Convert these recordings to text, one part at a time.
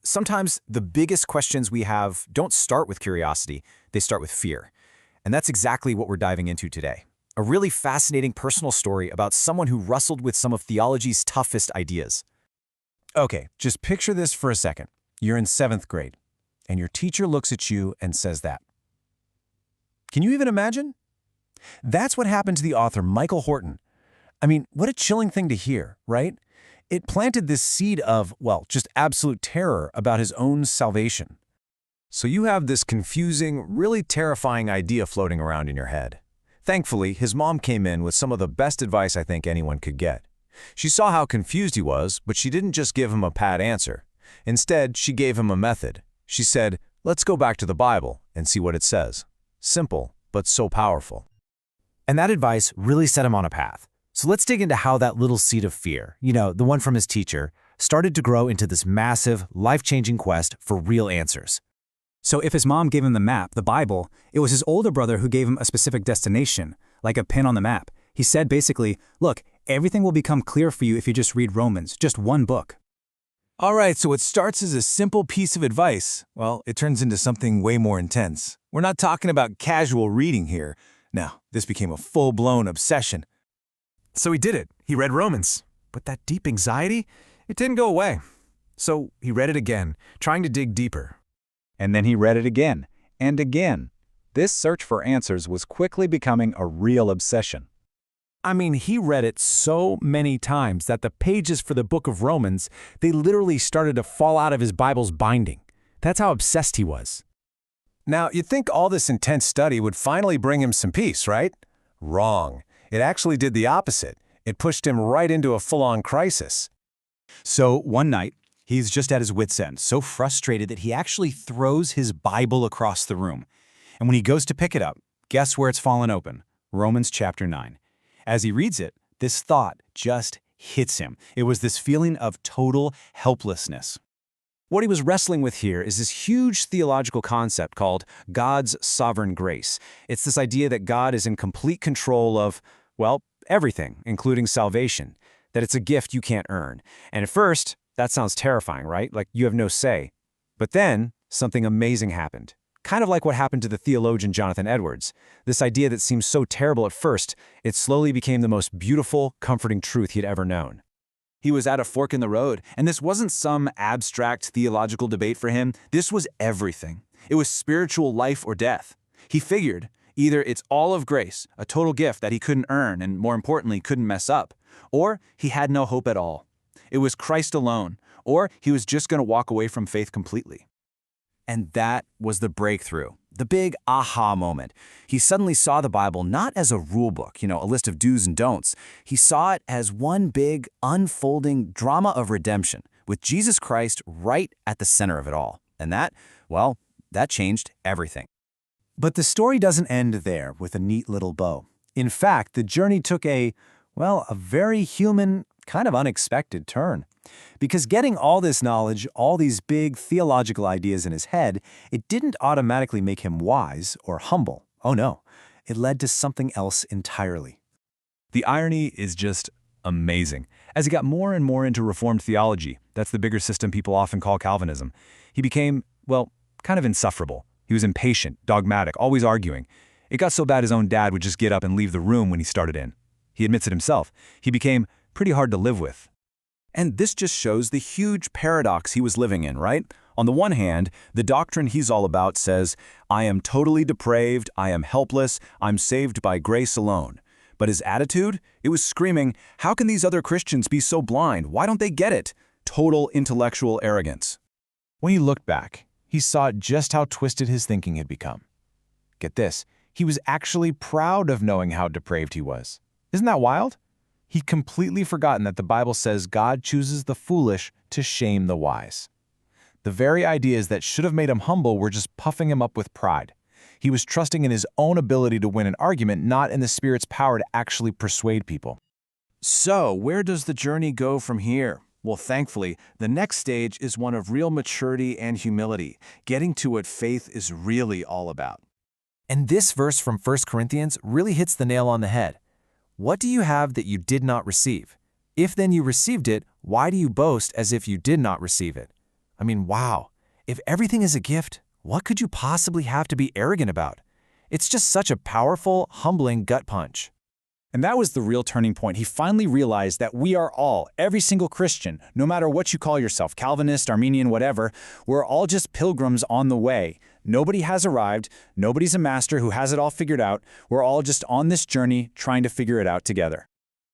Sometimes the biggest questions we have don't start with curiosity, they start with fear. And that's exactly what we're diving into today. A really fascinating personal story about someone who wrestled with some of theology's toughest ideas. Okay, just picture this for a second. You're in 7th grade, and your teacher looks at you and says that. Can you even imagine? That's what happened to the author Michael Horton. I mean, what a chilling thing to hear, right? It planted this seed of, well, just absolute terror about his own salvation. So you have this confusing, really terrifying idea floating around in your head. Thankfully, his mom came in with some of the best advice I think anyone could get. She saw how confused he was, but she didn't just give him a pat answer. Instead, she gave him a method. She said, let's go back to the Bible and see what it says. Simple, but so powerful. And that advice really set him on a path. So let's dig into how that little seed of fear, the one from his teacher, started to grow into this massive, life-changing quest for real answers. So if his mom gave him the map, the Bible, it was his older brother who gave him a specific destination, like a pin on the map. He said basically, look, everything will become clear for you if you just read Romans, just one book. All right, so it starts as a simple piece of advice. Well, it turns into something way more intense. We're not talking about casual reading here. No, this became a full-blown obsession. So he did it. He read Romans. But that deep anxiety, it didn't go away. So he read it again, trying to dig deeper. And then he read it again and again. This search for answers was quickly becoming a real obsession. I mean, he read it so many times that the pages for the book of Romans, they literally started to fall out of his Bible's binding. That's how obsessed he was. Now, you'd think all this intense study would finally bring him some peace, right? Wrong. It actually did the opposite. It pushed him right into a full-on crisis. So one night, he's just at his wit's end, so frustrated that he actually throws his Bible across the room. And when he goes to pick it up, guess where it's fallen open? Romans chapter 9. As he reads it, this thought just hits him. It was this feeling of total helplessness. What he was wrestling with here is this huge theological concept called God's sovereign grace. It's this idea that God is in complete control of, well, everything, including salvation, that it's a gift you can't earn. And at first, that sounds terrifying, right? Like you have no say. But then, something amazing happened. Kind of like what happened to the theologian Jonathan Edwards. This idea that seemed so terrible at first, it slowly became the most beautiful, comforting truth he'd ever known. He was at a fork in the road, and this wasn't some abstract theological debate for him. This was everything. It was spiritual life or death. He figured either it's all of grace, a total gift that he couldn't earn and, more importantly, couldn't mess up, or he had no hope at all. It was Christ alone, or he was just going to walk away from faith completely. And that was the breakthrough, the big aha moment. He suddenly saw the Bible not as a rule book, a list of do's and don'ts. He saw it as one big, unfolding drama of redemption, with Jesus Christ right at the center of it all. And that changed everything. But the story doesn't end there with a neat little bow. In fact, the journey took a very human, kind of unexpected turn. Because getting all this knowledge, all these big theological ideas in his head, it didn't automatically make him wise or humble. Oh no, it led to something else entirely. The irony is just amazing. As he got more and more into Reformed theology, that's the bigger system people often call Calvinism, he became, kind of insufferable. He was impatient, dogmatic, always arguing. It got so bad his own dad would just get up and leave the room when he started in. He admits it himself. He became pretty hard to live with. And this just shows the huge paradox he was living in, right? On the one hand, the doctrine he's all about says, I am totally depraved, I am helpless, I'm saved by grace alone. But his attitude? It was screaming, how can these other Christians be so blind? Why don't they get it? Total intellectual arrogance. When he looked back, he saw just how twisted his thinking had become. Get this, he was actually proud of knowing how depraved he was. Isn't that wild? He'd completely forgotten that the Bible says God chooses the foolish to shame the wise. The very ideas that should have made him humble were just puffing him up with pride. He was trusting in his own ability to win an argument, not in the Spirit's power to actually persuade people. So, where does the journey go from here? Well, thankfully, the next stage is one of real maturity and humility, getting to what faith is really all about. And this verse from 1 Corinthians really hits the nail on the head. What do you have that you did not receive? If then you received it, why do you boast as if you did not receive it? I mean, wow. If everything is a gift, what could you possibly have to be arrogant about? It's just such a powerful, humbling gut punch. And that was the real turning point. He finally realized that we are all, every single Christian, no matter what you call yourself, Calvinist, Arminian, whatever, we're all just pilgrims on the way. Nobody has arrived. Nobody's a master who has it all figured out. We're all just on this journey trying to figure it out together.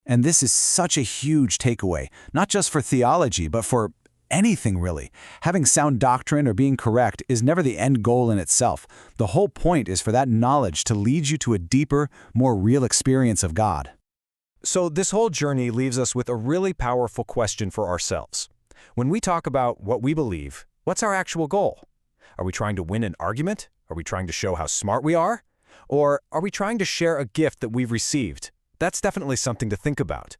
And this is such a huge takeaway, not just for theology, but for anything really. Having sound doctrine or being correct is never the end goal in itself. The whole point is for that knowledge to lead you to a deeper, more real experience of God. So this whole journey leaves us with a really powerful question for ourselves. When we talk about what we believe, what's our actual goal? Are we trying to win an argument? Are we trying to show how smart we are? Or are we trying to share a gift that we've received? That's definitely something to think about.